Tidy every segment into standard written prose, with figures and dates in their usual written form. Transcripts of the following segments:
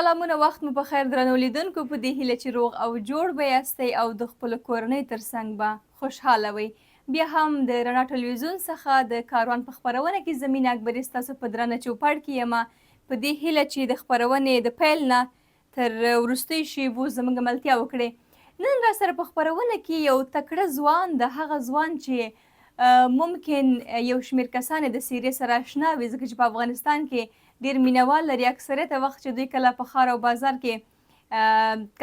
سلامونه، وخت مو په خیر درنو لیدونکو. په دې هیله چې روغ او جوړ به یاستئ او د خپلو کورنۍ ترڅنګ به خوشحاله وئ. بیا هم د رڼا ټلویزیون څخه د کاروان په خپرونه کې زمینه اکبري ستاسو په درنه چوپړ کې یم، په دې هیله چې د خپرونې د پیل نه تر وروستیو شیبو زموږ ملتیا وکړئ. نن را سره په خپرونه کې یو تکړه ځوان، د هغه ځوان چې ممکن یو شمېر کسان د سیرې سره اشنا وي، ځکه چې په افغانستان کې ډېر مینوال لري. اکثریت وخت چې دوی کله په ښار او بازار کې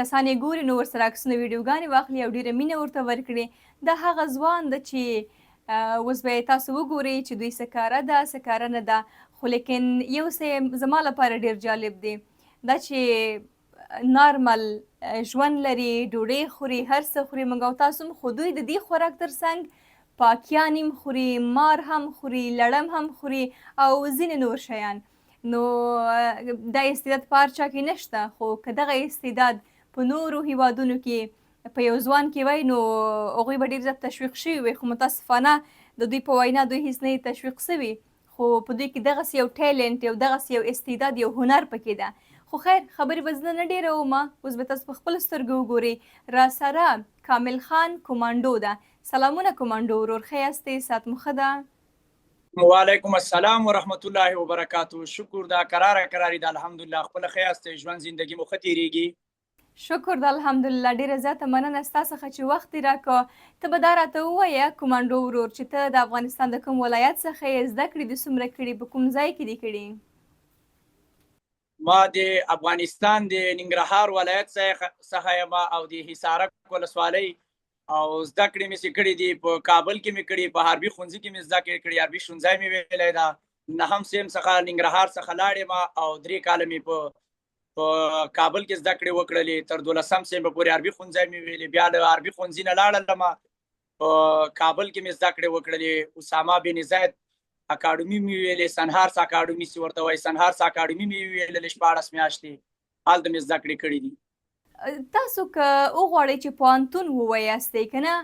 کسان یې ګوري نو ورسره عکسونه ویډیوګانې واخلي او ډېره مینه ورته ورکړي. دا هغه ځوان ده چې اوس به یې تاسو وګورئ چې دوی څه کاره ده څه کاره نه ده، خو لیکن یو څه زما لپاره ډېر جالب دی، دا چې نارمل ژوند لري، ډوډۍ خوري، هر څه خوري موږ او تاسو هم، خو دوی د دې خوراک ترڅنګ پاکیان هم خوري، مار هم خوري، لړم هم خوري او ځینې نور شیان. نو دا استعداد په هر چا کې نشته، خو که دغه استعداد په نورو هیوادونو کې په یو ځوان کې وای نو هغوی به ډېر زیات تشویق شوي وي، خو متاسفانه د دوی په وینا دوی هیڅ نه تشویق سوي، خو په دوی کې دغسې یو ټیلنټ، یو دغسې یو استعداد، یو هنر پکې ده. خو خیر خبرې به زه نه ډېرومه، اوس به تاسو په خپلو سترګو وګورئ. را سره کامل خان کومانډو ده. سلامونه کومانډو ورور، ښه یاستئ؟ ساعت مو ښه ده؟ وعلیکم السلام ورحمت الله وبرکاتو. شکر دا کراری ده، الحمدلله. خپل ښه یاستئ؟ ژوند زندگی مو ښه تېرېږي؟ شکر ده الحمدلله. ډېره زیاته مننه ستا څخه چې وخت دې راکړه. ته به دا راته ووایه کومانډو ورور چې ته د افغانستان د کوم ولایت څخه یې، زده کړې دې څومره کړي، په کوم ځای کې دې کړي؟ ما د افغانستان د ننګرهار ولایت څخه یم او د حصارک ولسوالۍ، او زده کړې مې چې کړي دي په کابل کې مې کړي، په حربي ښوونځي کې مې زده کړې کړي، حربي ښوونځی مې ویلی ده. نهم صنف څخه ننګرهار څخه لاړم او 3 کاله مې په کابل کې زده کړې وکړلې، تر 12 صنف پورې حربي ښوونځی مې ویلې. بیا له حربي ښوونځي نه لاړلم په کابل کې مې زده کړې وکړلې. اسامه بن زید اکاډمي مې ویلې، سنهارس اکاډمي چې ورته وایي، سنهارس اکاډمي مې ویلې 14 میاشتې، هلته مې زده کړې کړي دي. تاسو که وغواړئ چې پوهنتون ووایاستئ که نه،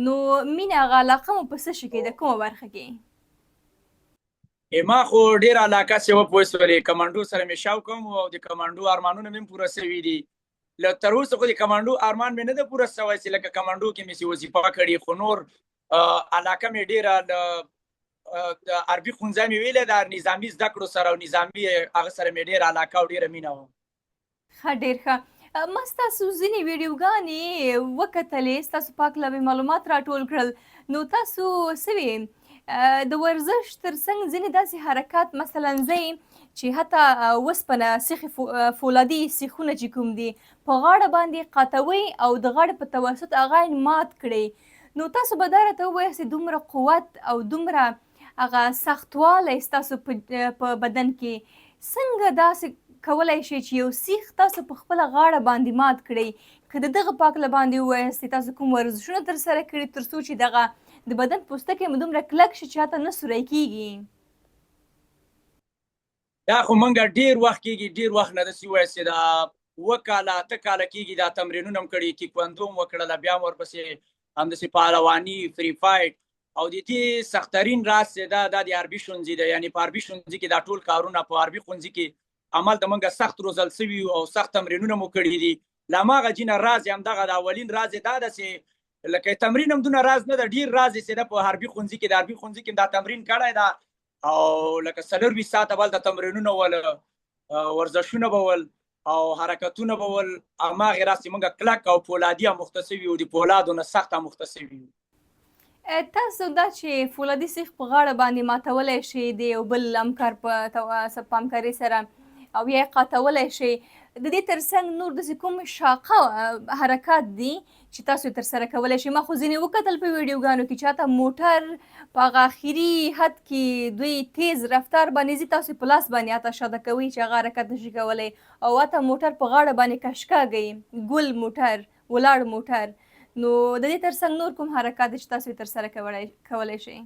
نو مینه هغه علاقه مو په څه شي کې ده، کومه برخه کې؟ ما خو ډېره علاقه چې وپوه سولې، کمانډو سره مې شوق هم او د کمانډو ارمانونه مې هم پوره سوي دي. تر اوسه خو د کمانډو ارمان مې نه ده پوره سوی چې لکه کمانډو کې مې چې وظیفه کړې، خو نور علاقه مې ډېره د عربي ښوونځی مې ویلی ده، نظامي زده کړو سره او نظامي هغه سره مې ډېره علاقه او ډېره مینه وه. ښه، ډېر ښه. ما ستاسو ځینې ویډیوګانې وکتلې، ستاسو په هکله مې معلومات راټول کړل، نو تاسو څه وې د ورزش ترڅنګ ځینې داسې حرکات، مثلا زه چې حتی وسپنه سیخې فولادي سیخونه چې کوم دي په غاړه باندې قاتوئ او د غاړې په توسط هغه مات کړئ، نو تاسو به دا راته ووایاست دومره قوت او دومره هغه سختوالی ستاسو په بدن کې څنګه داسې کولی شي چې یو سیخ تاسو په خپله غاړه باندې مات کړئ؟ که د دغه په هکله باندې ووایاستئ تاسو کوم ورزشونه ترسره کړي تر څو چې دغه د بدن پوستکی مو دومره کلک شي چې حتی نه سوری کېږي؟ دا خو موږ ډېر وخت کېږي، ډېر وخت نه داسې ووایاست چې دا 7 کاله 8 کاله کېږي دا تمرینونه هم کړي، تیکواندو هم وکړله، بیا هم ورپسې همداسې پهلواني، فری فایټ، او د دې سختترین راز چې دا د عربي ښوونځي ده. یعنې په عربي ښوونځي کې دا ټول کارونه په عربي ښوونځي کې عمل د موږ سخت روزل سوي او سخت تمرینونه مو کړي دي. له هماغه جینه راز یې همدغه د اولین راز یې دا ده چې لکه تمرین هم دونه راز نه ده، ډېر راز یې چې ده په حربي ښوونځي کې، د عربي ښوونځي کې دا تمرین کړی ده، او لکه 24 ساعته به هلته تمرینونه ول، ورزشونه به ول او حرکتونه به ول. هماغې راز چې موږ کلک او پولادي اموخته سوي وو، د پولادو نه سخت اموخته سوي وو. تاسو دا چې فولادي سیخ په غاړه باندې ماتولی شئ د یو بل همکار په همکارۍ سره او یا یې قاتولی شئ، د دې ترڅنګ نور داسې کوم شاقه حرکات دي چې تاسو یې ترسره کولی شئ؟ ما خو ځینې وکتل په ویډیوګانو کې چې حتی موټر په هغه اخري حد کې دوی تیز رفتار باندې ځي، تاسو په لاس باندې حتی شاته کوئ چې هغه حرکت نشي کولی، او حتی موټر په غاړه باندې کشکاږئ، ګل موټر، ولاړ موټر. نو د دې ترڅنګ نور کوم حرکات دي چې تاسو یې ترسره کولی شئ؟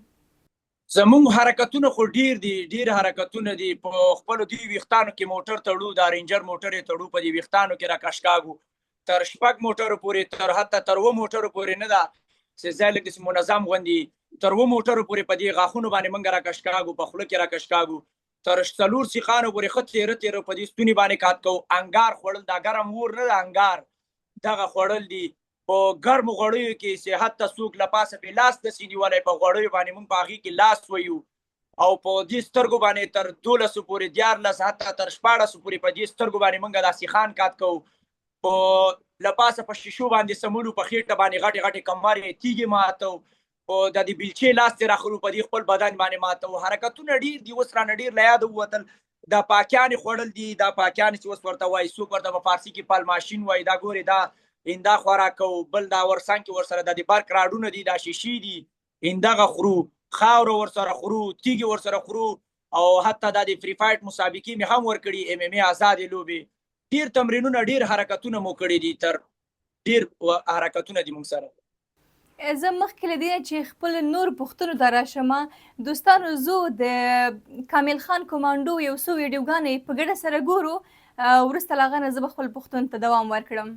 زمونږ حرکتونه خو ډېر دي، ډېر حرکتونه دي. په خپلو دوی ویښتانو کې موټر تړو، دا رینجر موټر یې تړو، په دې ویښتانو کې راکشکاږو، تر 6 موټرو پورې، حتی تر 7 موټرو پورې نه ده چې ځای لږ داسې منظم غوندي، تر 7 موټرو پورې په دې غاښونو باندې موږ راکشکاږو، په خوله کې راکشکاږو. تر 4 سیخانو پورې ښه تیره تیره په دې ستوني باندې کات کوو. انګار خوړل دا ګرم اور نه ده، انګار دغه خوړل دي. په ګرمو غوړیو کې صحت ته څوک له پاسه پې لاس نسي نیولی، په غوړیو باندې موږ په هغې کې لاس ویو او په دې سترګو باندې تر 12 پورې 14 حتی تر 14 پورې په دې سترګو باندې موږ دا سیخان کات کوو. په له پاسه په شیشو باندې سمولو، په خېټه باندې غټې غټې کمرې تیږې ماتو، په د دې بیلچې لاس ترې راخلو، په دې خپل بدن باندې ماتو. حرکتونه ډېر دي، اوس رانه ډېر له یاده ووتل. دا پاکیانې خوړل دي، دا پاکیانې چې اوس ورته وایي، څوک ورته په فارسي کې پالماشین وایي. دا ګورې دا انده خوراک کوو، بل دا ورسنګ کې ورسره د برق راډونه دي، دا شیشې دي، اندغه خورو، خاوره ورسره خورو، تیږې ورسره خورو، او حتی دا د فری فایټ مسابقې مې هم ورکړي، MMA آزادې لوبې. ډېر تمرینونه ډېر حرکتونه مو کړي دي، تر ډېر حرکتونه دي موږ سره. زه مخکې له دې چې خپل نور پوښتنو ته راشم، دوستانو زه د کامل خان کمانډو یو څو ویډیوګانې په ګډه سره ګورو، وروسته له هغه نه زه به خپل پوښتنو ته دوام ورکړم.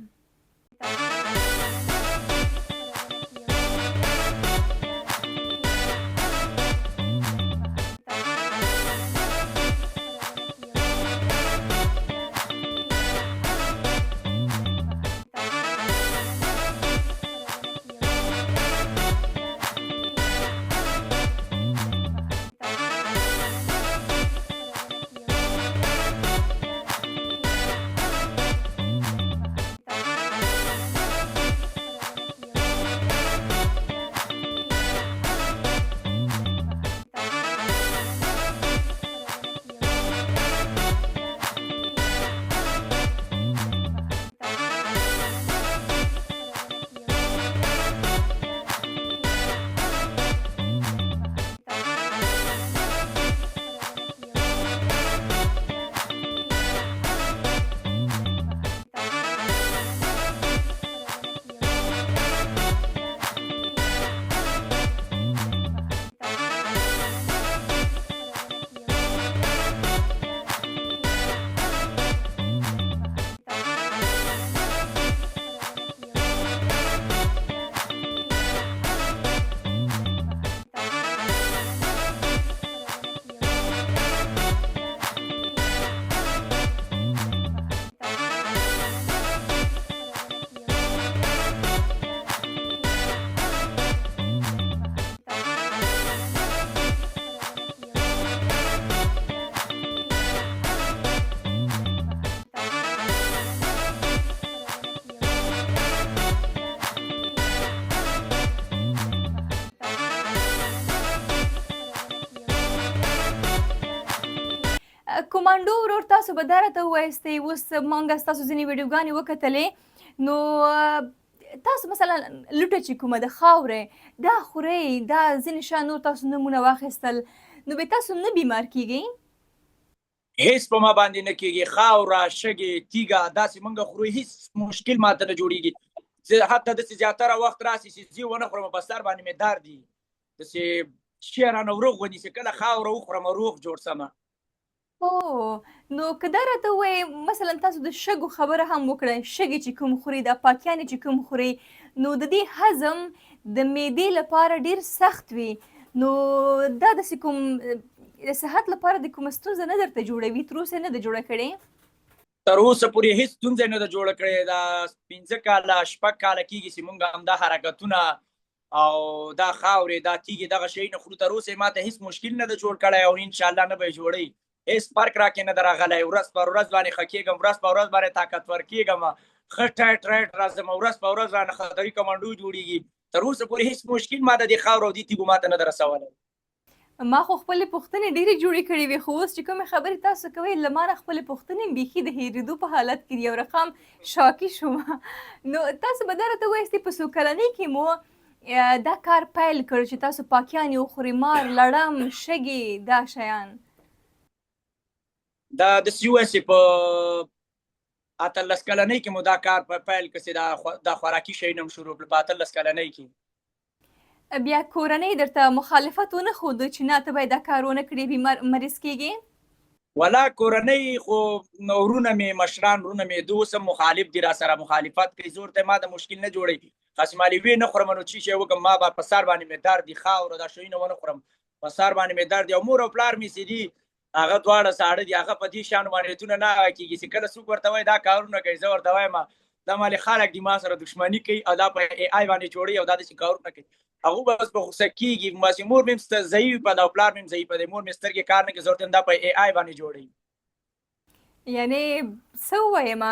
کمانډو ورور، تاسو به دا راته ووایستئ، اوس موږ ستاسو ځینې ویډیوګانې وکتلې، نو تاسو مثلا لوټه چې کومه د خاورې دا خورئ، دا ځینې شیان نور تاسو نمونه واخیستل، نو بیا تاسو نه بیمار کیږئ؟ هیڅ په ما باندې نه کیږي. خاوره، شګې، تیږه داسې موږ خورو، هیڅ مشکل ماته نه جوړیږي. حتی داسې زیاتره وخت راسي چې زه ونه خورم، په سر باندې مې درد دي، داسې شی رانه روغ ونیسي، کله خاوره وخورم روغ جوړ سمه. نو که دا راته ووایئ، مثلا تاسو د شګو خبره هم وکړئ، شګې چې کوم خورئ، دا پاکیانې چې کوم خورئ، نو د دې هضم د معدې لپاره ډېر سخت وي، نو دا داسې کوم د صحت لپاره د کومه ستونزه نه درته جوړوي؟ تر اوسه نه ده جوړه کړې؟ تر اوسه پورې هیڅ ستونزه نه ده جوړه کړې. دا 15 کاله 6 کاله کېږي چې موږ همدا حرکتونه او دا خاورې، دا تیږې، دغه شی نه خورو. تر اوسه ماته هیڅ مشکل نه ده جوړ کړی، او انشاءالله نه به یې جوړوي. هیڅ فرق راکې نه ده راغلی. ورځ په ورځ باندې ښه کېږم، ورځ په ورځ باندې طاقتور کېږم، ښه ټایټ رایټ راځم، ورځ په ورځ رانه خطري کمانډو جوړېږي. تر اوسه پورې هیڅ مشکل ما د دې خاورو او دې تیږو ماته نه ده رسولی. ما خو خپلې پوښتنې ډېرې جوړې کړې وې، خو اوس چې کومې خبرې تاسو کوئ، له ما نه خپلې پوښتنې بیخي د هېرېدو په حالت کې دي، یو رقم شاکي شوم. نو تاسو به دا راته ووایستئ، په څو کلنۍ کې مو دا کار پیل کړ چې تاسو پاکیانې وخورئ، مار، لړم، شګې، دا شیان؟ دا داسې ووایسې په 18 کلنۍ کې مو دا کار پیل کړ چې دا خوراکي شیونه م شروع کړل په 18 کلنۍ کې. بیا کورنۍ درته مخالفت ونه ښوده چې نه ته باید دا کار ونه کړې، مریض کېږې؟ ولا کورنۍ خو ورونه مې، مشران ورونه مې، دوی اوس هم مخالف دي، را سره مخالفت کوي. زه ورته ما د مشکل نه جوړوي، خاصې مالوي نه خورم، نو چې شی وکړم، ما به په سر باندې مې درد دي، خاوره دا شیونه ونه خورم، په سر باندې مې درد دي. او مور او پلار مې چې دي هغه دواړه ساړه دي، هغه په دې شیانو باندې نه کېږي چې کله څوک ورته وایي دا کارونه کوي، زه ورته وایم دا مالې خلک دي ما سره دښمني کوي او دا په اي آی باندې جوړوي او دا داسې کارونه کوي. هغوی بس په غوسه کېږي، بس مور مې ضعیف په ده او پلار مې ضعیف دی، مور مې سترګې کار نه کوي، زه ورته وایم دا په اي آی باندې جوړوي. یعنې څه ووایم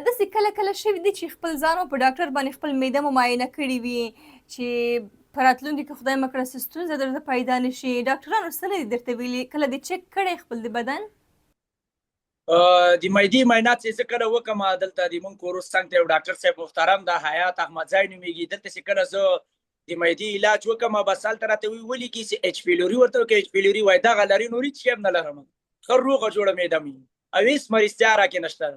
داسې کله کله شوي دي چې خپل ځان په ډاکټر باندې خپل معده مماینه کړې وي چې په راتلونکي کې خدای مه کړه څه ستونزه درته پیدا نه شي، ډاکټرانو څه نه دي درته ویلي؟ کله دې چک کړی خپل د بدن؟ د معدې معاینات چې زه کله وکړم دلته د مونږ کور څنګ ته یو ډاکټر صاحب محترم ده حیات احمدزی نومیږي، دلته چې کله زه د معدې علاج وکړم بس هلته راته ولیکي چې ایچ پیلوري ورته وکړي، ایچ پیلوري وایي دغه لري نور هېڅ شی هم نه لرم، ښه روغه جوړه معده مې او هېڅ مرضتیا راکې نشته.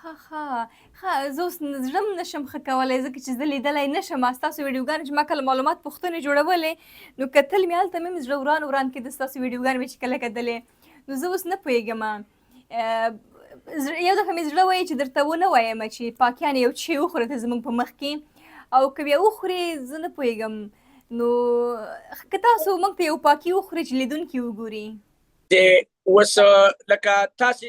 زه اوس زړه هم نشم ښه کولی ځکه چې زه لیدلی نشم ستاسو ویډیوګانې چې ما کله معلومات پوښتنې جوړولې نو کتل مې هلته مې زړه وران وران کېده ستاسو ویډیوګانې مې چې کله کتلې نو زه اوس نه پوهېږم. یو دفعه مې زړه وایي چې درته ونه وایم چې پاکیان یو شی وخورې ته زموږ په مخ کې او که بیا وخورې زه نه پوهېږم نو که تاسو موږ ته یو پاکي وخورئ چې لیدونکي وګوري. اوس لکه تاسې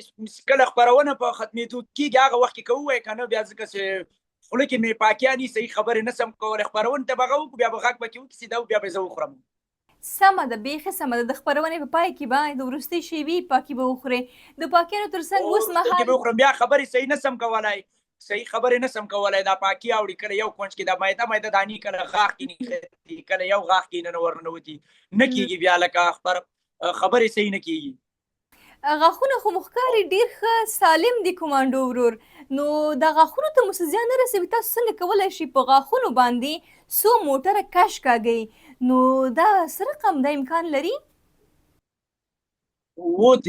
کله خپرونه په ختمېدو کېږي هغه وخت کې که ووایې که نه بیا ځکه چې خوله کې مې پاکیاني صحیح خبرې نه سم کولی، خپرونې ته به هغه وکړو بیا به غږ پکې وکړي سیده بیا به زه وخورم. سمه ده، بیخي سمه ده. د خپرونې په پای کې به د وروستۍ شېبې پاکي به وخورې، د پاکیانو تر څنګ اوس مهال به وخورم بیا خبرې صحیح نه سم کولی، صحیح خبرې نه سم کولی، دا پاکي اوړي کله یو کونج کې دا مایده دانې کله غاښ کې نښتي کله یو غاښ کې ورننوتي نه کېږي بیا لکه خبرې صحیح نه کېږي. غاښونه خو مو ښکاري ډېر ښه سالم دي کومانډو ورور، نو دا غاښونو ته مو څه زیان نه رسوي؟ تاسو څنګه کولی شئ په غاښونو باندې څو موټره کش کاږئ نو دا څه رقم دا امکان لري؟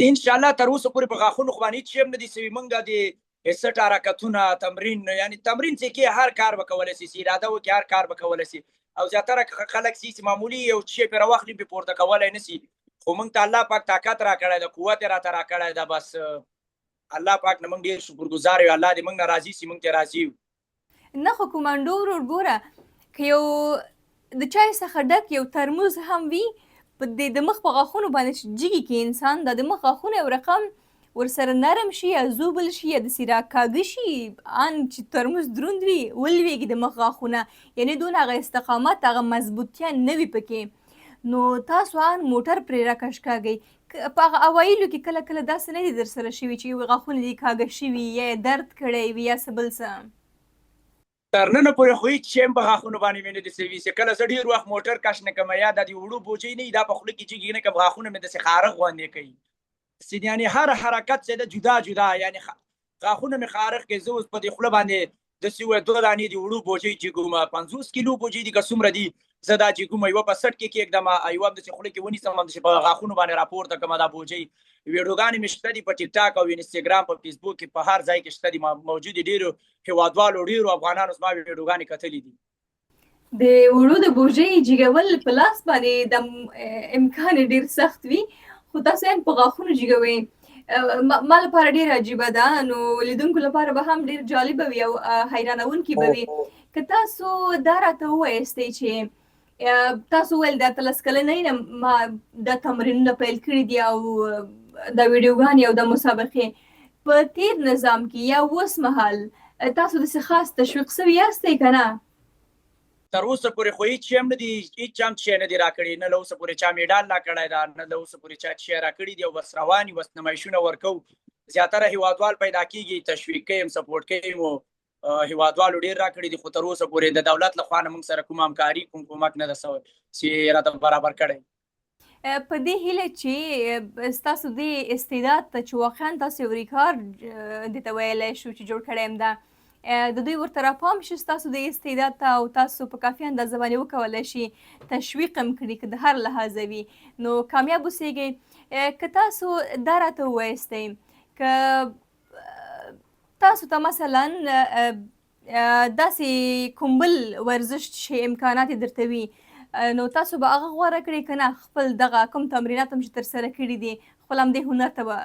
انشاءالله تر اوسه پورې په غاښونو خو باندې هېڅ شی هم نه دي سوي. موږ د 60 حرکتونه تمرین یعنې تمرین چې کې هر کار به کولی سي، اراده وکړي هر کار به کولی سي او زیاتره خلک چې معمولي یو شی پرې راواخلي پرې پورته کولی نه سي، خو موږ ته الله پاک طاقت راکړی ده، قوت یې راته راکړی ده، بس الله پاک نه موږ ډېر شکرګزار یو، الله دې موږ نه راضي سي، موږ ته راضي یو. نه خو کومانډو ورور ګوره که یو د چای څخه ډک یو ترموز هم وي د مخ په غاښونو باندې چې جګي کې انسان دا د مخ غاښونه یو رقم ورسره نرم شي یا زوبل شي یا داسې راکاږه شي ان چې ترموز دروند وي ولویږي د مخ غاښونه، یعنې دونه هغه استقامت هغه مضبوطیه نه وي پکې، نو تاسو ان موټر پرې راکش کاږئ. په هغه اوایلو کې کله کله داسې نه دي در سره شوي چې غاښونه دې کاږه شوي یا یې درد کړی وي یا څه بل څه؟ تر ننه پورې خو هېڅ شی هم په غاښونو باندې مې نه دي سوي چې کله زه ډېر وخت موټر کش نه کړم یا دا د وړو بوجۍ نه وي دا په خوله کې جګې نه کړم غاښونه مې داسې خارښ غوندې کوي، یعنې هر حرکت چې ده جدا جدا یعنې غاښونه مې خارښ کوي. زه اوس په دې خوله باندې داسې ووایه 2 دانې د وړو بوجۍ جګوم 50 کیلو بوجۍ دي که څومره دي زه دا جګوم یوه په سټ کې کېږدم یوه هم داسې خوله کې ونیسم همداسې په غاښونو باندې راپورته کړم دا بوجۍ. ویډیوګانې مې شته دي په ټیک ټاک او انسټاګرام په فیسبوک کې په هر ځای کې شته دي موجود دي، ډېرو هېوادوالو ډېرو افغانانو زما ویډیوګانې کتلي دي. د وړو د بوجۍ جګول په لاس باندې د امکان ډېر سخت وي خو تاسو یې په غاښونو جګوئ، ما لپاره ډېره عجیبه ده نو لیدونکو لپاره به هم ډېر جالبه وي او حیرانونکي به وي. که تاسو دا راته ووایستئ چې تاسو ویل دا 13 کلنۍ نه ما دا تمرینونه پیل کړي دي او دا ویډیوګانې او دا مسابقې په تیر نظام کې یا اوس مهال تاسو داسې خاص تشویق سوي یاستئ که نه؟ تر اوسه پورې خو هېڅ شی هم نه دي، هېڅ چا هم شی نه دي راکړي، نه له اوسه پورې چا میډال راکړی ده، نه له اوسه پورې چا شی راکړي دي او بس روان یو، بس نمایشونه ورکوو. زیاتره هېوادوال پیدا کېږي، تشویق کوي یم، سپورټ کوي مو، هېوادوالو ډېر راکړي دي خو تر اوسه پورې د دولت له خوا نه موږ سره کوم همکاري کوم کومک نه ده سوی چې راته برابر کړی. په دې هیله چې ستاسو دې استعداد ته چې واقعا تاسو یو ریکارډ دې ته ویلی شو چې جوړ کړی یم ده د دوی ورته راپام شي ستاسو د استعداد ته او تاسو په کافي اندازه باندې وکولی شي تشویق هم کړي که د هر لحاظه وي نو کامیاب اوسیږئ. که تاسو دا راته ووایستئ که تاسو ته مثلا داسې کوم بل ورزش چې امکانات یې درته وي نو تاسو به هغه غوره کړئ که نه خپل دغه کوم تمرینات هم چې ترسره کړي دي خپل همدې هنر ته به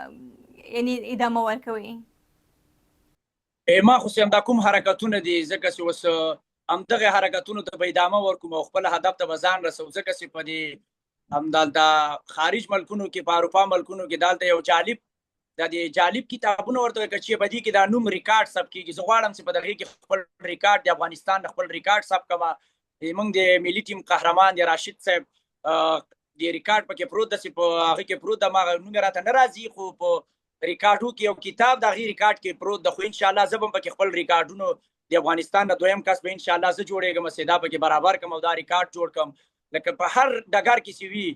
یعنې ادامه ورکوئ؟ ما خو چې همدا کوم حرکتونه دي ځکه چې اوس همدغه حرکتونو ته به ادامه ورکوم او خپل هدف ته به ځان رسوم ځکه چې په دې همدلته خارج ملکونو کې په اروپا ملکونو کې دلته یو جالب د جالب کتابونه ورته وایي چې په دې کې دا نوم ریکارډ ثبت کیږي. زه غواړم چې په دغه کې خپل ریکارډ د افغانستان خپل ریکارډ ثبت کړم. موږ د ملي ټیم قهرمان د راشد صاحب د ریکارډ پکې پروت ده، چې په هغه کې پروت ده. ما نوم راته نه راځي، خو په ریکارډو کې یو کتاب د هغې ریکارډ کې پروت ده. خو انشاءالله زه به پکې خپل ریکارډونو د افغانستان د دویم کس به انشاءالله زه جوړېږم چې دا پکې برابر کړم او دا ریکارډ جوړ کړم. لکه په هر ډګر کې چې وي،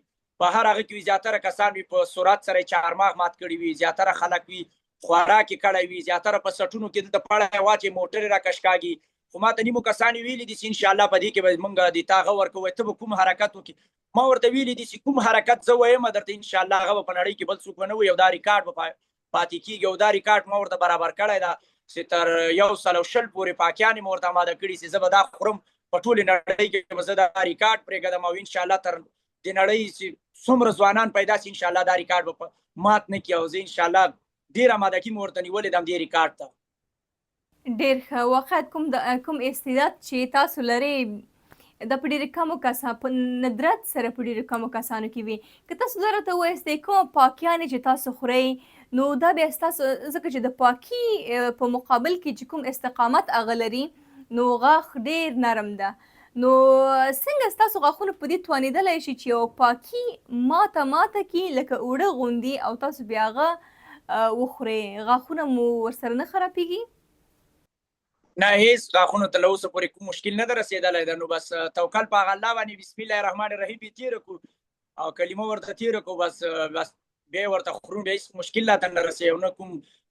په هر هغه کې وي، زیاتره کسان وي په سرعت سره چهارمغ مات کړي وي، زیاتره خلک وي خوراک یې کړی وي، زیاتره په سټونو کې دلته پړی واچوي، موټر یې راکش کاږي. خو ما ته نیمو کسانو ویلي دي چې انشاءالله په دې کې به موږ د تا هغه ورکوو، ته به کوم حرکت وکړي. ما ورته ویلي دي چې کوم حرکت زه وایم درته انشاءالله هغه به په نړۍ کې بل څوک به نه وي، او دا ریکارډ به پاتې کېږي. او دا ریکارډ ما ورته برابر کړی ده چې تر 120 پورې پاکیان یې مې ورته اماده کړي چې زه به دا خورم په ټولې نړۍ کې به زه دا ریکارډ پرېږدم. او انشاءالله تر د نړۍ چې څومره ځوانان پیدا شي انشاءالله دا ریکارډ به مات نه کړي. او زه انشاءالله ډېر امادګي مې ورته نیولې ده دې ریکارډ ته. ډېر ښه. واقعیت کوم استعداد چې تاسو لرئ دا په ډېرې کمو کسانو په ندرت سره په ډېرو کمو کسانو کې وي. که تاسو دا راته ووایاستئ کومه پاکیانې چې تاسو خورئ نو دا بیا ستاسو، ځکه چې د پاکي په مقابل کې چې کوم استقامت هغه لري نو غاښ ډېر نرم ده. نو څنګه ستاسو غاښونه په دې توانېدلی شي چې یو پاکي ماته کړي لکه اوړه غوندې او تاسو بیا هغه وخورئ؟ غاښونه مو ورسره نه خرابېږي؟ نه، هیڅ غاښونو ته له اوسه پورې کوم مشکل نه ده رسېدلی ده. نو بس توکل په هغه الله باندې بسم الله الرحمن الرحیم یې تېره کړو او کلمه ورته تېره کړو، بس بیا یې ورته خورو، بیا هېڅ مشکل راته نه رسېږي او نه کوم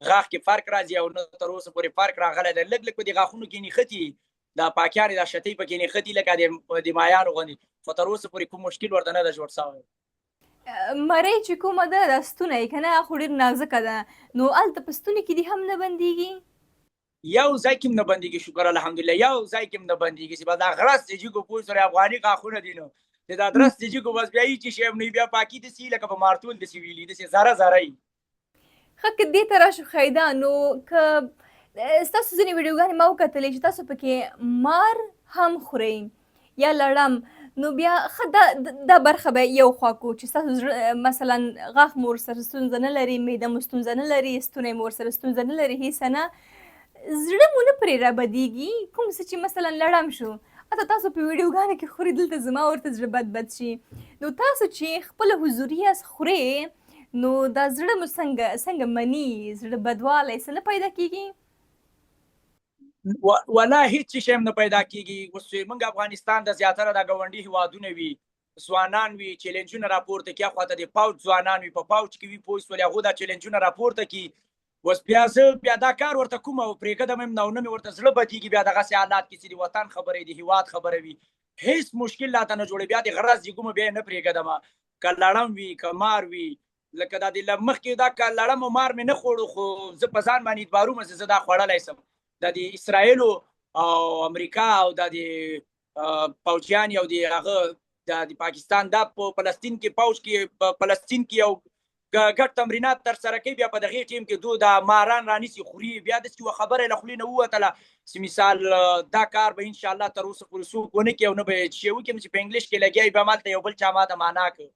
غاښ کې فرق راځي او نه تر اوسه پورې فرق راغلی دی. لږ په دې غاښونو کې نښتي دا پاکیانې دا شتۍ پکې نښتي لکه د مایانو غوندې، خو تر اوسه پورې کوم مشکل ورته نه ده جوړ سوی. مرۍ چې کومه ده دا ستونه یې که نه خو ډېر نازکه ده، نو هلته په ستوني کې دې هم نه بندېږي؟ یو ځای کې هم نه بندېږي، شکر الحمدلله، یو ځای کې هم نه بندېږي. چې بس دا غرس د جګو پوه سره افغاني غاښونه دي، نو چې دا درس د جګو بس بیا هېڅ شی هم نه وي، بیا پاکي داسې لکه په مارتول داسې ویلي، داسې ذره ذره وي. ښه، که دې ته راشو ښایده، نو که ستاسو ځینې ویډیوګانې ما وکتلې چې تاسو پکې مار هم خورئ یا لړم، نو بیا ښه دا برخه به یو خوا کړو چې ستاسو زړه مثلا غاښ مو ورسره ستونزه نه لري، معده مو ستونزه نه لري، ستونی مو ورسره ستونزه نه لري، هېڅ نه، زړه مو نه پرې رابدېږي. کوم څه چې مثلا لړم شو، حتی تاسو په ویډیوګانو کې خورئ، دلته زما ورته زړه بد شي. نو تاسو چې خپله حضوري یاست خورئ، نو دا زړه مو څنګه مني؟ زړه بدوالی څه نه پیدا کېږي؟ والله هېڅ شی هم نه پیدا کېږي. اوس چې موږ افغانستان د زیاتره دا ګاونډي هېوادونه وي، ځوانان وي چیلنجونه راپورته کړي، خواته د پاوچ ځوانان وي په پاوچ کې وي، پوه شولې، هغو دا چیلنجونه راپورته کړي. اوس بیا زه بیا دا کار ورته کوم او پرېږدم هم نه او نه مې ورته زړه بدېږي بیا دغسې حالات کې چې د وطن خبره د هېواد خبره وي، هېڅ مشکل راته نه جوړوي. بیا د غرض جګومه بیا یې نه پرېږدم، که لړم وي که مار وي. لکه دا د مخکې دا که لړم او مار مې نه خوړو، خو زه په ځان باندې اعتبارومه چې زه دا خوړلی شم. دا د اسرائیلو او امریکا او دا د پوجیان او د هغه د پاکستان دا په فلسطین کې پوج کې په فلسطین کې یو ګډ تمرینات ترسره کوي، بیا په دغې ټیم کې دو دا ماران رانیسي خوري. بیا داسې یوه خبره له خولې نه ووتله چې مثال دا کار به انشاءالله تر اوسه پورې څوک ونه کړي او نه به یې چې وکړم چې په انګلیش کې لګیا وي، بیا مالته یو بل چا ما ته معنا کړ.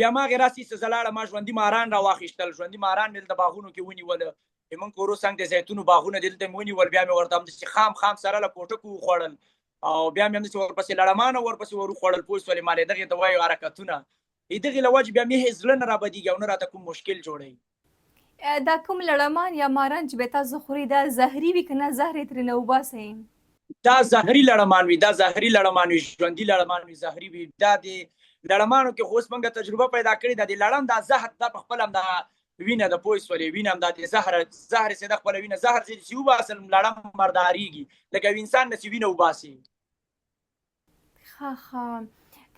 بیا ما هغې راسې چې زه لاړم، ما ژوندي ماران راواخیستل، ژوندي ماران مې دلته باغونو کې ونیوله، زموږ کورو څنګ د زیتونو باغونه دلته مې ونیول، بیا مې ورته همداسې خام سره له کوټکو وخوړل او بیا مې همداسې ورپسې لړمانه ورپسې ور وخوړل، پوه شولې، مالې دغې ته وایو حرکتونه. دغې له وجې بیا مې هېڅ زړه نه رابدېږي او نه راته کوم مشکل جوړوي. دا کوم لړمان یا ماران چې به تاسو خورئ دا زهري وي که نه زهر یې ترېنه وباسئ؟ دا زهري لړمان وي، دا زهري لړمان وي، ژوندي لړمان وي، زهري وي. دا د لړمانو کې خو اوس موږ تجربه پیدا کړې ده، د لړم دا زهر دا په خپله هم دا وینه ده، پوه شولې، وینه هم دا د زهر چې ده خپله وینه زهر چې وباسل لړم مردارېږي لکه یو انسان نه چې وینه وباسي. ښه،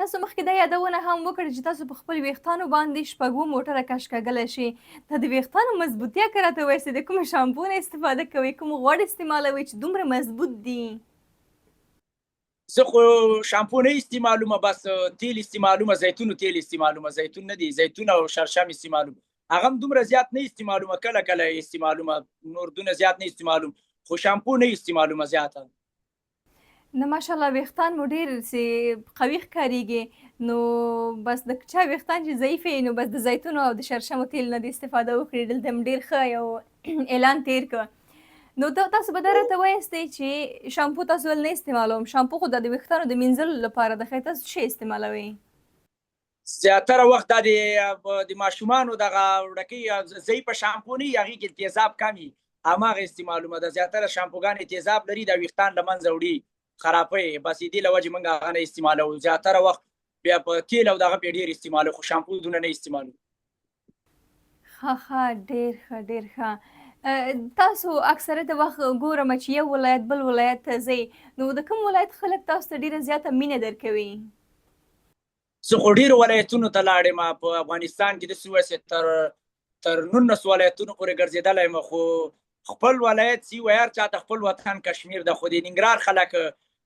تاسو مخکې دا یادونه هم وکړه چې تاسو په خپل ویښتانو باندې 6 موټره کش کږلی شي. دا د ویښتانو مضبوطیا که راته ووایاست د کومو شامپو نه استفاده کوئ، کوم غوړ استعمالوئ چې دومره مضبوط دي؟ زه خو شامپو نه استعمالومه، بس تیل استعمالومه، زیتونو تیل استعمالومه، زیتون نه دی، زیتون او شړشم استعمالومه، هغه هم دومره زیات نه استعمالومه، کله استعمالومه، نور دونه زیات نه استعمالوم، خو شامپو نه استعمالومه زیاته. نه ماشاءالله ویښتان مو ډېر قوي ښکارېږي نو بس د چا ویښتان چې ضعیف وي نو بس د زیتونو او د شړشمو تیل نه د استفاده وکړي. دلته م ډېر ښه یو اعلان تیر کړ. نو تاسو به دا راته وایاستئ چې شامپو تاسو ولې نه استعمالوم؟ شامپو خو د ویښتانو د مینځلو لپاره ده، ښایي تاسو څه استعمالوئ؟ زیاتره وخت دا د ماشومانو دغه وړکۍ ضعیفه شامپو نه وي، هغې کې تیزاب کم وي، هماغه استعمالومه ده. زیاتره شامپوګانې تیزاب لري، دا ویښتان له منځه وړي، خرابوي. بس دې له وجې موږ هغه نه استعمالوو. زیاتره وخت بیا په تیل او دغه پې ډېر استعمالوو، خو شامپو دونه نه استعمالوو. ښه ډېر ښه ډېر ښه. تاسو اکثریت وخت ګورم چې یو ولایت بل ولایت ته ځئ، نو د کوم ولایت خلک تاسو ته ډېره زیاته مینه درکوي؟ زه خو ډېرو ولایتونو ته لاړم په افغانستان کې، داسې وایي تر 19 ولایتونو پورې ګرځېدلی یم، خو خپل ولایت چې وایي هر چاته خپل وطن کشمیر ده. خو د ننګرهار خلک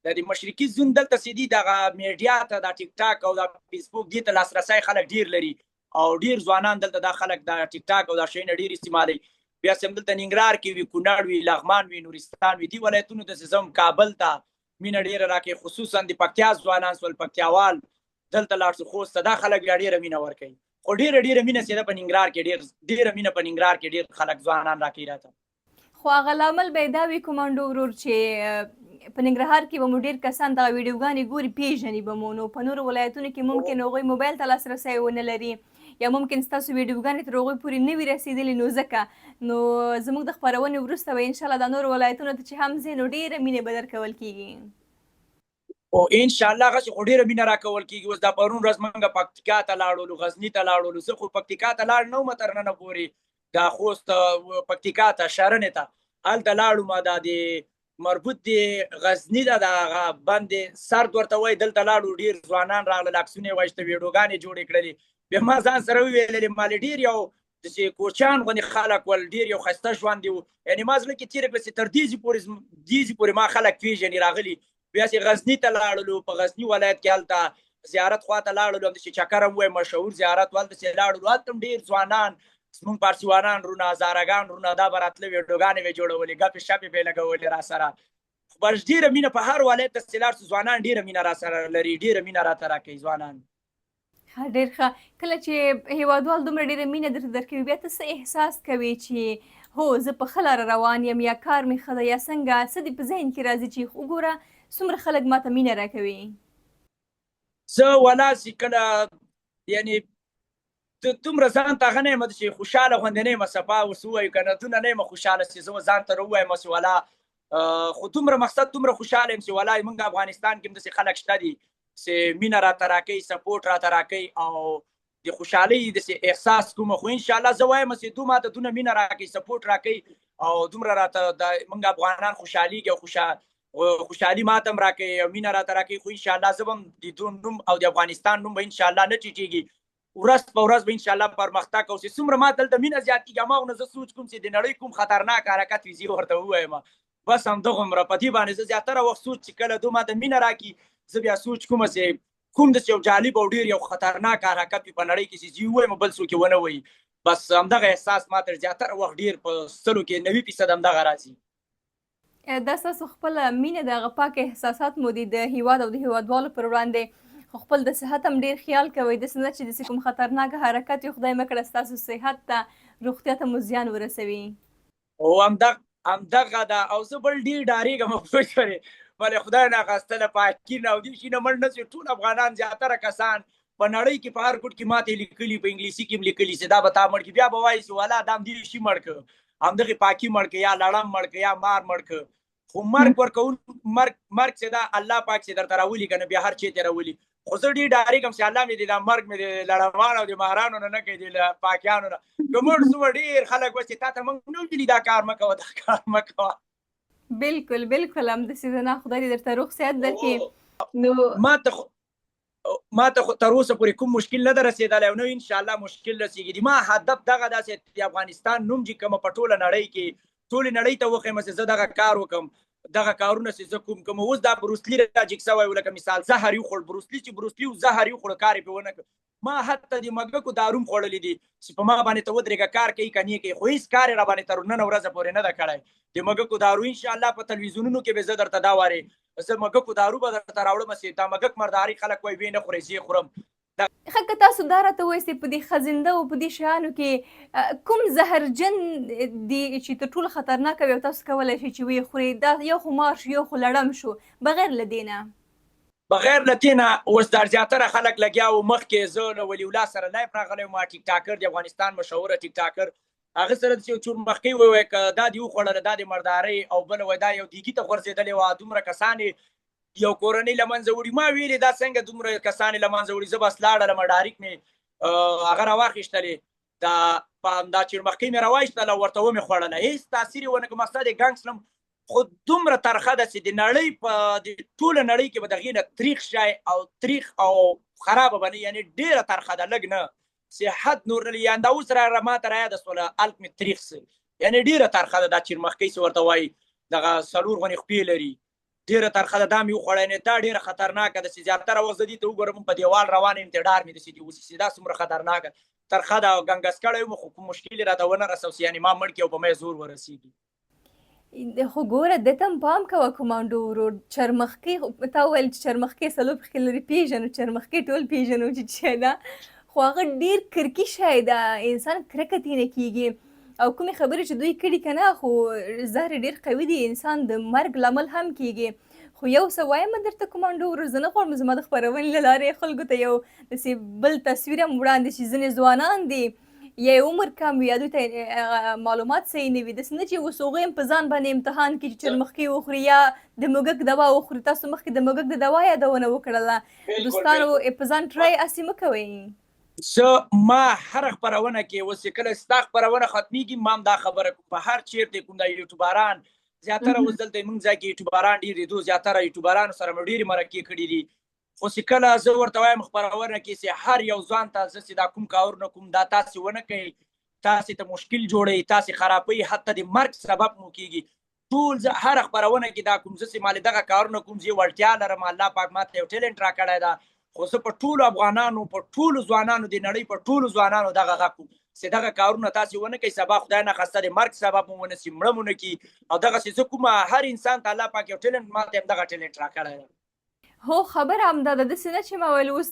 د مشرقي زون دلته چې دي دغه میډیا ته، د ټیک ټاک او د فیسبوک دې ته لاسرسی خلک ډېر لري، او ډېر ځوانان دلته دا خلک د ټیک ټاک او دا شیونه ډېر استعمالوي. بیا چې همدلته ننګرهار کې وي، کونړ وي، لغمان وي، نورستان وي، دې ولایتونو ته چې ځم کابل ته مینه ډېره راکوي، خصوصا د پکتیا ځوانان سول، پکتیاوال دلته لاړ شو، خوست ته دا خلک بیا ډېره مینه ورکوي. خو ډېره مینه چې ده په ننګرهار کې، ډېره مینه په ننګرهار کې ډېر خلک ځوانان راکوي راته. خو هغه لامل به یې دا وي کومانډو ورور چې په ننګرهار کې به مو ډېر کسان دغه ویډیوګانې ګوري، پیژني به مو، نو په نورو ولایتونو کې ممکن هغوی موبایل ته لاسرسی ونه لري، یا ممکن ستاسو ویډیوګانې تر هغوی پورې نه وي رسېدلي. نو ځکه نو زموږ د خپرونې وروسته به انشاءالله دا نورو ولایتونو ته چې هم ځې نو ډېره مینه به درکول کېږي. او انشاءالله هغسې خو ډېره مینه راکول کېږي. اوس دا پرون ورځ موږ پکتیکا ته لاړولو، غزني ته لاړولو. زه خو پکتیکا ته لاړ نه وم تر ننه پورې، دا خوست پکتیکا ته شرنې ته هلته لاړو. دا د مربوط د غزني ده، د هغه بند سرد ورته وایي، دلته لاړو. ډېر ځوانان راغلل، عکسونه یې واخیسته، ویډیوګانې جوړې کړلې. بیا ما ځان سره وویلې مالې ډېر یو داسې کوچیان غوندې خلک ول، ډېر یو ښایسته ژوند یې و. یعنې ما زړه کې تېره کړه چې تر دې پورې ما خلک پېژني راغلي. بیا چې غزني ته لاړلو، په غزني ولایت کې هلته زیارت خواته لاړلو، همداسې چکر هم وایي مشهور زیارت و، هلته لاړلو. هلته هم ډېر ځوانان زموږ پارسیوانان رونه، هزارهګان رونه دا به راتله، ویډیوګانې به یې جوړولې، ګپې شپې به یې لګولې را سره. بس ډېره مینه په هر ولایت ته چې لاړ شو، ځوانان ډېره مینه را سره لري، ډېره مینه راته راکوي ځوانان. ډېر ښه. کله چې هیوادوال دومره ډېره مینه درته درکوي، بیا ته څه احساس کوې چې هو زه په ښه لاره روان یم، یا کار مې ښه ده، یا څنګه څه دې په ذهن کې راځي چې وګوره څومره خلک ماته مینه راکوي؟ زه ولاسې کله یعنې دومره ځان ته هغه نه یم چې خوشحاله غوندې نه یم، صفا اوس ووایو که نه دونه نه یم خوشحاله چې زه ځان ته ووایم چې ولا خو دومره مقصد دومره خوشحاله یم چې والله موږ افغانستان کې هم داسې خلک شته دي چې مینه راته راکوي، سپورټ راته راکوي، او د خوشحالۍ داسې احساس کوم. خو انشاءالله زه وایم چې دوی ماته دونه مینه راکوي، سپورټ راکوي، او دومره راته موږ افغانان خوشحالېږي، او خوشحالي ماته هم راکوي او مینه راته راکوي. خو انشاءالله زه به هم د دوی نوم او د افغانستان نوم به انشاءالله نه ټیټېږي، ورځ په ورځ به انشاءالله پرمختګ کوو. چې څومره ما دلته مینه زیاتېږي، هماغونه زه سوچ کوم چې د نړۍ کوم خطرناک حرکت وي، زه ورته ووایم. بس همدغومره په دې باندې زه زیاتره وخت سوچ چې کله دوی ماته مینه راکړي، زه بیا سوچ کوم چې کوم داسې یو جالب او ډېر یو خطرناک حرکت وي په نړۍ کې چې زه یې ووایم بل څوک یې ونه وایي. بس همدغه احساس ما تر زیاتره وخت ډېر په 100 کې 90% همدغه راځي. دا ستاسو خپله مینه د هغه پاک احساسات مو دي د هیواد او د هیوادوالو پر وړاندې، خو خپل د صحت هم ډېر خیال کوئ. داسې نه چې داسې کوم خطرناک حرکت وي، خدای مه کړه ستاسو صحت ته روغتیا ته مو زیان ورسوي. او همدغه ده. او زه بل ډېر ډارېږم پوه شوې، ولې خدای ناخواستله پاکین او دې شي نه مړ نه شي. ټول افغانان زیاتره کسان په نړۍ کې په هر ګوټ کې ماته لیکلي، په انګلیسي کې هم لیکلي چې دا به تا مړ کړي. بیا به وایي چې والا دا همدې شي مړ کړه، همدغې پاکي مړ کړه، یا لړم مړ کړه، یا مار مړ کړه. خو مرګ ورکول مرګ چې دا الله پاک چې درته راولي که نه، بیا هر چېرته راولي. خو زه ډېر ډارېږم چې الله مې دې دا مرګ مې د لړمانو او د مارانو نه کوي، د پاکیانو نه. که مړ شو ډېر خلک به چې تا ته موږ نه ویلي دا کار مه کوه، دا کار مه کوه. بالکل همداسې ده. نه خدای دې درته روغ صحت درکړي. نو ما ته خو تر اوسه پورې کوم مشکل نه ده رسېدلی، او نه انشاءالله مشکل رسېږي. ما هدف دغه ده چې د افغانستان نوم چې کومه په ټوله نړۍ کې ټولې نړۍ ته وښیم چې زه دغه کار وکړم، دغه کارونه چې زه کوم. اوس دا بروسلي راجګ سوی و، لکه مثال زهر یې وخوړ، بروسلي چې بروسلي و زهر یې وخوړ، کار یې پرې ونه کړ. ما حتی د مګکو دارو هم خوړلي دي چې په ما باندې ته ودرېږه کار کوي که نه کوي، خو هېڅ کار یې راباندې تر ننه ورځه پورې نه ده کړی. د مګکو دارو انشاءالله په تلویزیونونو کې به زه درته دا وارې زه مګکو دارو به درته راوړم چې دا مګک مرداري خلک وایي ویې نه خورئ زه یې خورم. ښه که تاسو دا راته ووایاست په دې خزنده او په دې شیانو کې کوم زهرجن دي چې تر ټولو خطرناکه وي او تاسو کولی شئ چې ویې خورئ؟ دا یو خو مار شو، یو خو لړم شو، بغیر له دې نه بغیر له دې نه اوس دا زیاتره خلک لګیا وو. مخکې زه له ولي الله سره لایف راغلی وم، ټیک ټاکر د افغانستان مشهوره ټیک ټاکر، هغه سره چې چورمخکۍ ووایي که دا دې وخوړله دا د مردارۍ، او بله وایي دا یو دیګي ته غورځېدلې وه، دومره کسان یو کورنۍ له منځه وړي. ما ویلې دا څنګه دومره کسان له منځه وړي، زه بس لاړلم ډاریک مې هغه راواخیستلې، دا چورمخکۍ مې راوایستله، ورته ومې خوړله، هېڅ تاثیر یې ونه کړ. مقصد یې ګنګسلم خو دومره ترخه ده چې د نړۍ په ټوله نړۍ کې به د هغې نه تریخ شی او تریخ او خرابه به نه، یعنې ډېره ترخه ده، لږ نه صحت نور نه لري. یعنې دا اوس ماته رایاده شوله هلک مې تریخ څه، یعنې ډېره ترخه ده دا چورمخکۍ چې ورته وایي، دغه څلور غونې خپې لري، ډېره ترخه ده. دا مې وخوړه، یعنې دا ډېره خطرناکه ده چې زیاتره وخت زه دې ته وګورم په دیوال روان یم ته ډار مې داسې دي اوسي چې دا څومره خطرناکه ترخه ده. او ګنګس کړی وم خو کوم مشکل یې راته ونه رسو چې یعنې ما مړ کړي او په ما یې زور ورسېږي. خو ګوره دې ته هم پام کوه کمانډو ورور، چرمخکۍ تا وویل چې چرمخکۍ څلور پښې لري، پېژنو چرمخکۍ ټول پېژنو چې څه ده، خو هغه ډېر کرکي شی ده، انسان کرکه ترېنه کېږي. او کومې خبرې چې دوی کړي که نه، خو زهر ډېر قوي دي، انسان د مرګ لامل هم کېږي. خو یو څه وایم درته کمانډو ورور، زه نه غواړم زما د خپرونې له لارې خلکو ته یو داسې بل تصویر هم وړاندې شي. ځینې ځوانان دي یا یې عمر کم وي یا دوی ته معلومات صحیح نه وي، داسې نه چې اوس هغوی هم په ځان باندې امتحان کړي چې چرمخکۍ وخوري یا د موږک دوا وخوري. تاسو مخکې د موږک د دوا یادونه وکړله، دوستانو په ځان ټرای هسې مه کوئ. زه ما هره خپرونه کې اوس چې کله ستا خپرونه ختمېږي ما هم دا خبره کوم، په هر چېرته کوم دا یوټیوبران زیاتره اوس دلته موږ ځای کې یوټیوبران ډېر دي، زیاتره یوټیوبرانو سره مې ډېرې مرکې کړي دي. خو چې کله زه ورته وایم خپرونه کې چې هر یو ځوان ته زه چې دا کوم کارونه کوم دا تاسې ونه کوئ، تاسې ته مشکل جوړوي، تاسې خرابوي، حتی د مرګ سبب مو کېږي. ټول زه هره خپرونه کې دا کوم، زه چې مالې دغه کارونه کوم، زه وړتیا لرم، الله پاک ماته یو ټیلنټ راکړی ده، خو زه په ټولو افغانانو، په ټولو ځوانانو د نړۍ په ټولو ځوانانو دغه غږ کوم چې دغه کارونه تاسې ونه کوئ، سبا خدای ناخواسته د مرګ سبب مو ونه شي، مړه مو نه کړي. او دغسې زه کومه هر انسان ته الله پاک یو ټیلنټ، ماته هم دغه ټیلنټ راکړی ده. هو خبره همدا ده، داسې نه چې ما ویل اوس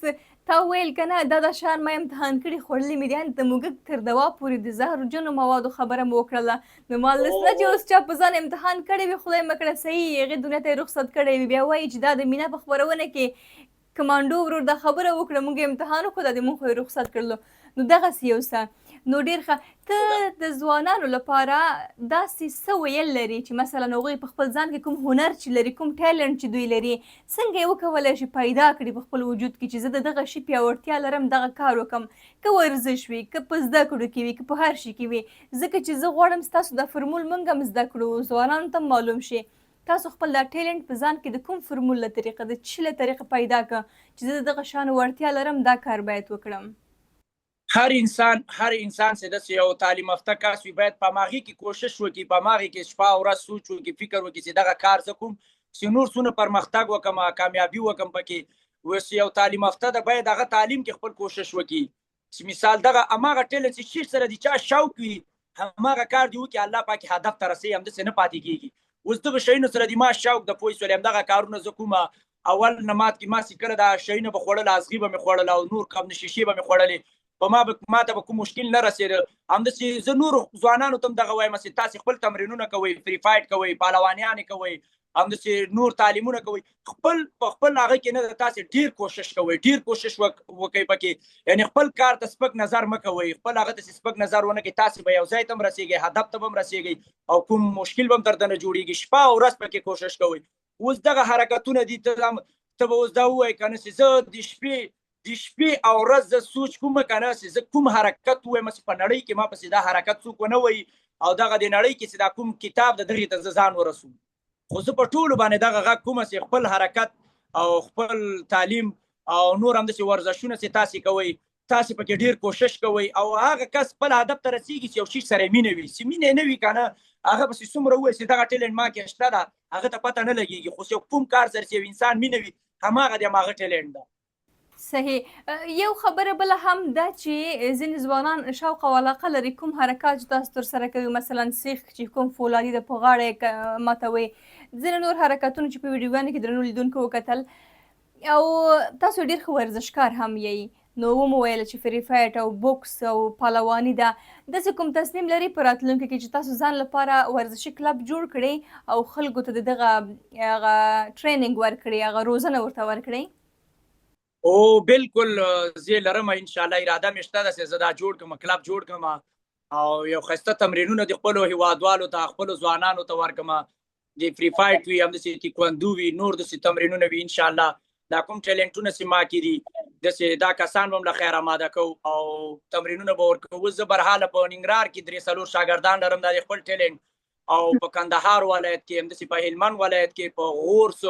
تا ویل که نه دا شیان ما امتحان کړي خوړلي مې دي، یعنې د موږک تر دوا پورې د زهرجنو موادو خبره مو وکړله. نو ما داسې نه چې اوس چا په ځان امتحان کړی وي، خدای مه کړه صحیح هغې دنیا ته یې رخصت کړی وي، بیا وایي چې دا د مینا په خپرونه کې کمانډو ورور دا خبره وکړه، موږ امتحان وکړو دا د موږ خو یې رخصت کړلو. نو دغسې یو څه نو ډېر ښه. ته د ځوانانو لپاره داسې څه ویل لري چې مثلا هغوی په خپل ځان کې کوم هنر چې لري، کوم ټیلنټ چې دوی لري، څنګه یې وکولی شي پیدا کړي په خپل وجود کې چې زه د دغه شي پیاوړتیا لرم، دغه کار وکړم، که ورزش وي، که په زده کړو کې وي، که په هر شي کې وي. ځکه چې زه غواړم ستاسو دا فرمول موږ هم زده کړو، ځوانانو ته معلوم شي. تاسو خپل دا ټیلنټ په ځان کې د کوم فرمول له طریقه د څه له طریقه پیدا کړه چې زه د دغه شانو وړتیا لرم، دا کار باید وکړم. هر انسان چې داسې یو تعلیم یافته کس وي باید په هماغې کې کوشش وکړي، په هماغې کې شپه او ورځ سوچ وکړي، فکر وکړي چې دغه کار زه کوم چې نور څونه پرمختګ وکړم، کامیابي وکړم پکې. اوس یو تعلیم یافته ده باید هغه تعلیم کې خپل کوشش وکړي چې مثال دغه هماغه ټیلنټ چې شي سره د چا شوق وي هماغه کار دې وکړي، الله پاک هدف ته رسوي، همداسې نه پاتې کېږي. اوس دغه شیانو سره د ما شوق د پوه شولې، همدغه کارونه زه کومه اول نه مات کې ما چې کله دا شیونه به خوړل، ازغي به مې خوړل او نور کم شیشې به مې خوړلې، په ماته به کوم مشکل نه رسېده. همداسې زه نورو ځوانانو ته هم دغه وایم چې تاسې خپل تمرینونه کوئ، فری فایټ کوئ، پهلوانیانې کوئ، همداسې نور تعلیمونه کوئ، خپل په خپل هغه کې نه تاسې ډېر کوشش کوئ، ډېر کوشش وکئ پکې، یعنې خپل کار ته سپک نظر مه کوئ، خپل هغه ته سپک نظر ونه کړئ، تاسې به یو ځای ته هم رسېږئ، هدف ته به هم رسېږئ او کوم مشکل به هم درته نه جوړېږي. شپه او ورځ پکې کوشش کوئ. اوس دغه حرکتونه دي، ته به اوس دا ووایې که نه چې زه د شپې او ورځ زه سوچ کوم که نه چې زه کوم حرکت ووایم چې په نړۍ کې ما پسې دا حرکت څوک ونه وایي او دغه د نړۍ کې چې دا کوم کتاب د دغې ته زه ځان ورسوم. خو زه په ټولو باندې دغه غږ کومه چې خپل حرکت او خپل تعلیم او نور همداسې ورزشونه چې تاسې کوئ، تاسې پکې ډېر کوشش کوئ او هغه کس خپل هدف ته رسېږي چې یو شي سره یې مینه وي. چې مینه یې نه وي که نه هغه پسې څومره ووایي چې دغه ټیلنټ ما کې شته ده، هغه ته پته نه لګېږي. خو چې کوم کار سره چې یو انسان مینه وي هماغه د هماغه ټیلنټ ده. صحیح. یو خبره بله هم ده چې ځینې ځوانان شوق او علاقه لري کوم حرکات چې تاسو ترسره کوي، مثلا سیخ چې کوم فولادي د په غاړه یې ماتوي، ځینې نور حرکتونه چې په ویډیوګانو کې درنو لیدونکو وکتل، او تاسو ډېر ښه ورزشکار هم یئ، نو ومو ویله چې فری فایټ او بوکس او پهلواني ده، داسې کوم تصمیم لري په راتلونکي کې چې تاسو ځان لپاره ورزشي کلب جوړ کړئ او خلکو ته د دغه هغه ټریننګ ورکړئ، هغه روزنه ورته ورکړئ؟ او بالکل زه لرم ان شاء الله، اراده مې شته ده چې زه دا جوړ کړم، کلب جوړ کړم او یو ښایسته تمرینونه د خپلو هیوادوالو ته خپلو ځوانانو ته ورکړم، د فری فایټ وي، همداسې تیکواندو وي، نور داسې تمرینونه وي. ان شاء الله دا کوم ټیلنټونه چې ما کې دي داسې دا کسان به هم له خیر آماده کوو او تمرینونه به ورکوو. زه برحاله په ننګرهار کې 3-4 شاګردان لرم، دا د خپل ټیلنټ، او په کندهار ولایت کې، همداسې په هلمند ولایت کې، په غورس،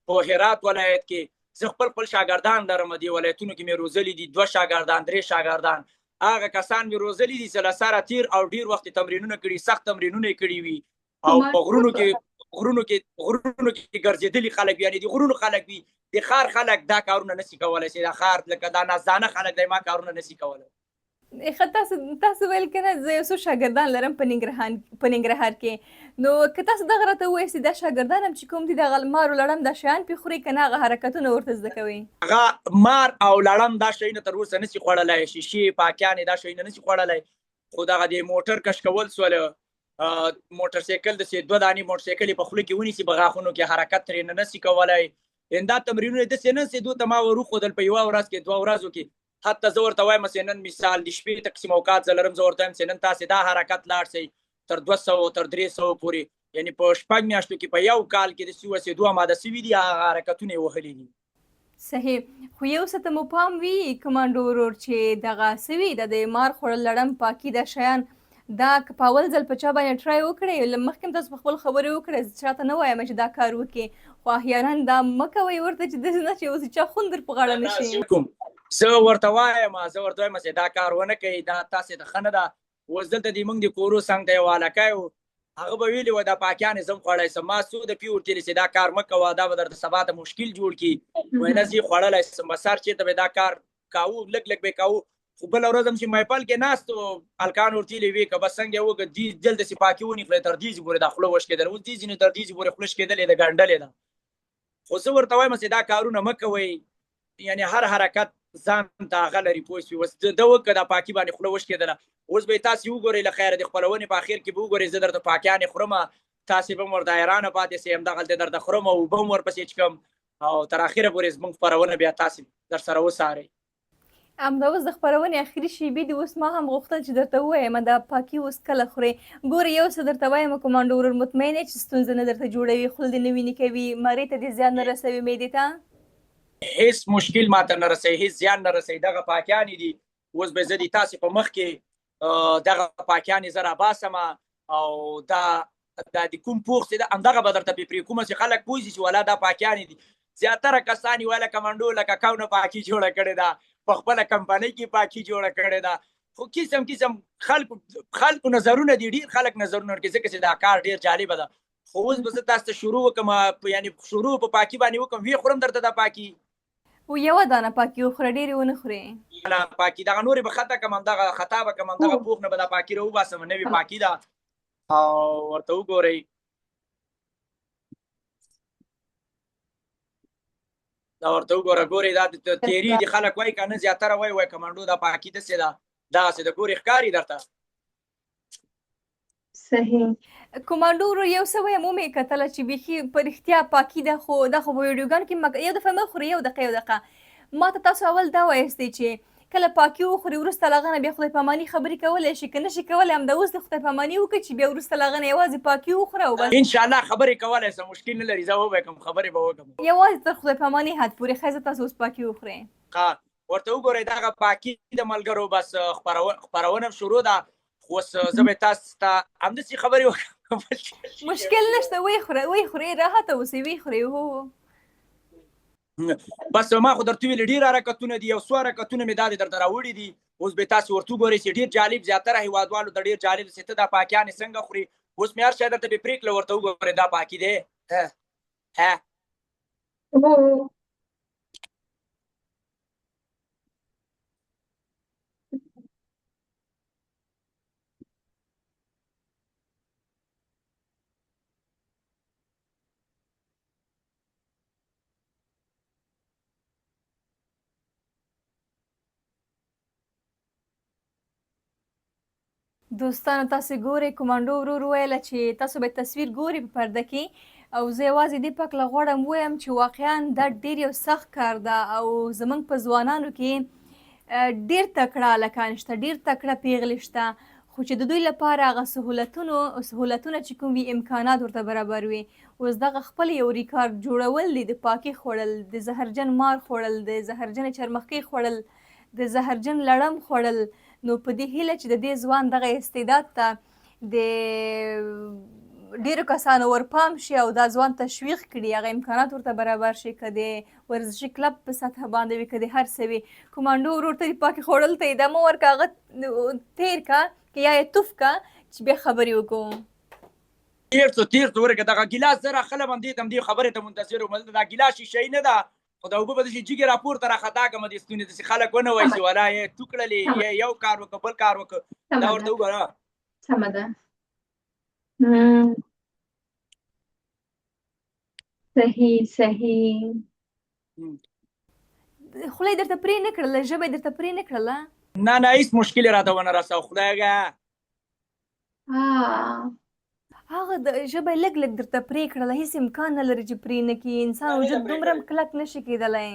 په هرات ولایت کې زه خپل شاګردان لرم. دې ولایتونو کې مې روزلي دي 2 شاګردان 3 شاګردان، هغه کسان مې روزلي دي چې له سره تیر او ډیر وخت تمرینونه کړي، سخت تمرینونه کړي وي، او په غرونو کې ګرځېدلي خلک، یعنی د غرونو خلک وي، د ښار خلک دا کارونه نشي کولی، چې د ښار لکه دا نازدانه خلک دی ما کارونه نشي کولی. ښه، تاسو ویل که نه زه یو څو شاګردان لرم په ننګرهار کې، نو که تاسو دغه راته ووایاست دا شاګردان هم چې کوم دي دغه مار او لړم دا شیان پې خوري که نه هغه حرکتونه ورته زده کوئ؟ هغه مار او لړم دا شیونه تر اوسه نشي خوړلی، شیشې پاکیانې دا شیونه نشي خوړلی، خو دغه د موټر کش کول سوله، موټر سایکل داسې 2 دانې موټر سایکل یې په خوله کې ونیسي، په غاښونو کې حرکت ترېنه نشي کولی. دا تمرینونه داسې نه چې دوی ته ما وروښودل په یوه ورځ کې 2 ورځو کې، حتی زه ورته وایم چې نن مثال د شپې تقسیم اوقات زه لرم، زه ورته وایم چې نن تاسې دا حرکت لاړ شئ تر 200 تر 300 پورې، یعنی په 6 میاشتو کې په یو کال کې داسې اوسېدو آماده سوي دي، هغه حرکتونه یې وهلي دي. صحیح. خو یو څه ته مو پام وي کمانډو ورور چې دغه سوي د مار خوړل، لړم، پاکي دا شیان دا که په اول ځل په چا باندې ټرای وکړئ، مخکې هم تاسو په خپل خبرې وکړئ، چاته نه وایم چې دا کار وکړي، خو احیانا دا مه کوئ ورته چې داسې نه چې اوس چا خون در په غاړه نه شي. زه ورته وایم چې دا کار ونه کوئ، دا تاسې ته ښه نه ده. اوس دلته د موږ د کورو څنګ ته یو هلکی و، هغه به ویلي وه دا پاکیانې زه هم خوړی شم، ما څو دفعې ورته ویلې چې دا کار مه کوه، دا به درته سبا ته مشکل جوړ کړي، وایي نه زه یې خوړلی شم. به سر چېرته به دا کار کوو، لږ به یې کوو، خو بله ورځ هم چې محفل کې ناست و هلکان ورته ویلې وې که بس څنګه یې وکړه دې جل داسې پاکي ونیخلې تر دېزې پورې دا خوله وشکېدله، اوس دېزې نه تر دېزې پورې خوله شکېدلې ده، ګنډلې ده. خو زه ورته وایم چې دا کارونه مه کوئ، یعنی هر حرکت ځان ته هغه لري، پوه شوې. اوس ده وکړه دا پاکي باندې خوله وشکېدله، اوس به یې تاسې وګورئ له خیره د خپلونې په اخر کې به وګورئ زه درته پاکیانې خورم، تاسې به هم ورته حیرانه پاتې سئ، همدغلته درته خورم او اوبه هم ورپسې څښم، او تر اخره پورې زموږ خپرونه بیا تاسې در سره وڅارئ. همدا اوس د خپرونې اخري شیبې دي، اوس ما هم غوښتل چې درته ووایم دا پاکي اوس کله خورې. ګوره یو څه درته وایم کمانډو ورور، مطمئن یې چې ستونزه نه درته جوړوي، خوله دې نه وینې کوي، مرۍ ته دې زیان نه رسوي، معدې ته هیڅ مشکل ماته نه رسوي، هیڅ زیان نه رسوي. دغه پاکیانې دي، اوس به زه د تاسې په مخ کې دغه پاکیانې زه راباسم، او دا د کوم پوخ چې ده همدغه به درته پرې کومه چې خلک پوه شي چې والا دا پاکیانې دي. زیاتره کسان یې ویله کمانډو لکه کونه پاکي جوړه کړې ده، په خپله کمپنۍ کې پاکي جوړه کړې ده، خو قسم خلکو نظرونه دي، ډېر خلک نظرونه ورکوي، ځکه چې دا کار ډېر جالبه ده. خو اوس به زه تاسو ته شروع وکړم، یعنی شروع په پاکي باندې وکړم، ویې خورم درته دا پاکي، و یوه دانه پاکي وخوره، ډېرې ونه خورې. نه پاکي دغه نورې به خطا کړم، همدغه خطا به کړم، همدغه پوخ نه به دا پاکي راوباسم، نوې پاکي ده، او ورته وګورئ دا ورته وګوره، ګورئ دا تیري دي خلک وایي که نه زیاتره وایي کمانډو دا پاکي داسې ده، دغسې د ګورې ښکاري درته. صحیح. کمانډو ورور یو څه وایم ومې کتله چې بیخي په رښتیا پاکي ده، خو دا خو په ویډیوګانو کې یو دفعه مه خورئ، یو دقیقه ما ته تاسو اول دا وایستی چې کله پاکي وخوري وروسته له هغه نه بیا خدای پاماني خبرې کولی شي، که نه شي کولی همدا اوس د خدای پاماني وکړي چې بیا وروسته له هغه نه یوازې پاکي وخوره او بس. انشاءالله خبرې کولی شم، مشکل نه لري، زه وبه کوم خبرې به وکړم یوازې تر خدای پاماني حد پورې. ښه زه تاسو اوس پاکي وخورئ. ورته وګورئ دغه پاکي د ملګرو بس خپرونه شروع ده، خو اوس زه به تاسو ته همداسې خبرې وکړم. مشکل نشته، ویې خورئ، راحته اوسئ، ویې خورئ. هو بس ما خو درته ویلې ډېر حرکتونه دي، یو څو حرکتونه مې دا دي درته راوړي دي، اوس به تاسو ورته وګورئ چې ډېر جالب، زیاتره هیوادوالو ته ډېر جالب چې ته دا پاکیانې څنګه خوري. اوس مې هر شی درته پرې پرېکړه، ورته وګورئ دا پاکي دی. دوستانو تاسو ګورئ کمانډو ورور ویله چې تاسو به تصویر ګورئ په پرده کې او زه یوازې دې پکله غواړم ووایم چې واقعا دا ډېر یو سخت کار ده او زموږ په ځوانانو کې ډېر تکړه هلکان شته ډېر تکړه پیغلې شته خو چې د دوی لپاره هغه سهولتونه چې کوم وي امکانات ورته برابر وي اوس دغه خپل یو ریکارډ جوړول دي د پاکي خوړل د زهرجن مار خوړل د زهرجن چرمخکۍ خوړل د زهرجن لړم خوړل نو په دې هیله چې د دې ځوان دغه استعداد ته د ډېرو کسانو ورپام شي او دا ځوان تشویق کړي هغه امکانات ورته برابر شي که د ورزشي کلب په سطحه باندې وي که د هر څه وي کمانډو ورور ته دې پاکې خوړل ته یې دا مه ورکه هغه تیر که که یا یې توف که چې بیا خبرې وکړو تیر څه ورکه دغه ګیلاس زه راخله باندې ته همدې خبرې ته منتظر وم دا ګیلاس شیشهیي نه ده خو د اوبه به داسې جګې راپورته راخطا کړم دې ستونې داسې خلک ونه وایي چې ولا یې تو کړلې یو کار وکړه بل کار وکړه دا ورته وګوره سمه ده صحیح خوله یې درته پرې نه کړله ژبه یې درته پرې نه کړله نه هیڅ مشکل یې راته ونه رسوه خدایږه هغه د ژبه یې لږ درته پرې کړله هېڅ امکان نه لري چې پرې نه کړي انسان وجود دومره هم کلک نه شي کېدلی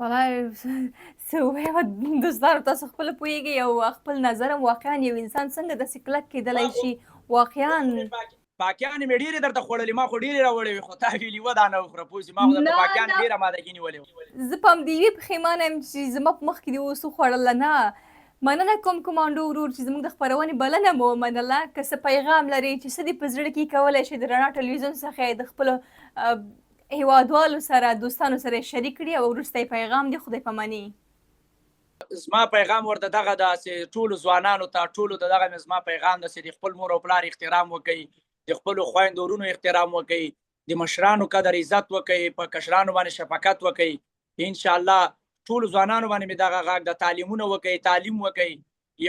والله څه ووایم دوستانو تاسو خپله پوهېږئ او خپل نظر هم واقعا یو انسان څنګه داسې کلک کېدلی شي واقعا پاکیانې مې ډېرې درته خوړلې ما خو ډېرې راوړې وې خو تا ویلي وه دا نه وخوره پوه شي ما خو درته پاکیانې ډېره مادګي نیولې وه زه په همدې یوې پښېمانه یم چې زما په مخ کې دې اوس وخوړله نه مننه کوم کمانډو ورور چې زموږ د خپرونې بلنه مو ومنله که څه پیغام لري چې څه دې په زړه کې کولی شي د رڼا ټلویزیون څخه د خپلو هیوادوالو سره دوستانو سره شریک کړي او وروستی پیغام دی خدای پاماني زما پیغام ورته دغه ده چې ټولو ځوانانو ته ټولو ته دغه زما پیغام ده چې د خپل مور او پلار احترام وکړي د خپلو خویندو ورونو احترام وکړي د مشرانو قدر عزت وکړي په کشرانو باندې شفقت وکړي انشاءالله ټولو ځوانانو باندې مې دغه غږ د تعلیمونه وکړي تعلیم وکړي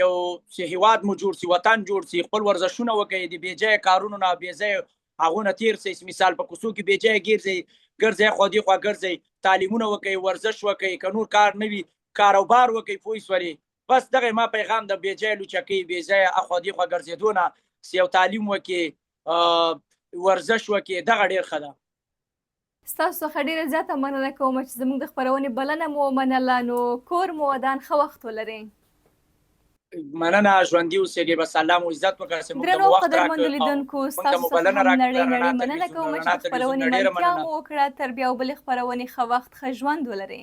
یو چې هیواد مو جوړ سي وطن جوړ سي خپل ورزشونه وکړي د بېځایه کارونو نه بېځایه هغونه تیر سي مثال په کوڅو کې بېځایه ګرځئ خوا دې خوا ګرځئ تعلیمونه وکړئ ورزش وکړئ که نور کار نه وي کاروبار وکړئ پوه شولې بس دغه ما پیغام د بېځایه لوچکۍ بېځایه اخوا دې خوا ګرځېدو نه یو تعلیم وکړي ورزش وکړي دغه ډېر ښه ده ستاسو څخه ډېره زیاته مننه کوم چې زموږ د خپرونې بلنه مو ومنله نو کور مو ودان ښه وخت ولرئ مننه ژوندي اوسېږئ بس الله مو عزت وکړه چې موږ ته درنو مو وخت قدرمنو لیدونکو ستاسو څخه هم نړۍ مننه کوم چې د خپرونې ملتیا مو وکړه تر بیا او بلې خپرونې ښه وخت ښه ژوند ولرئ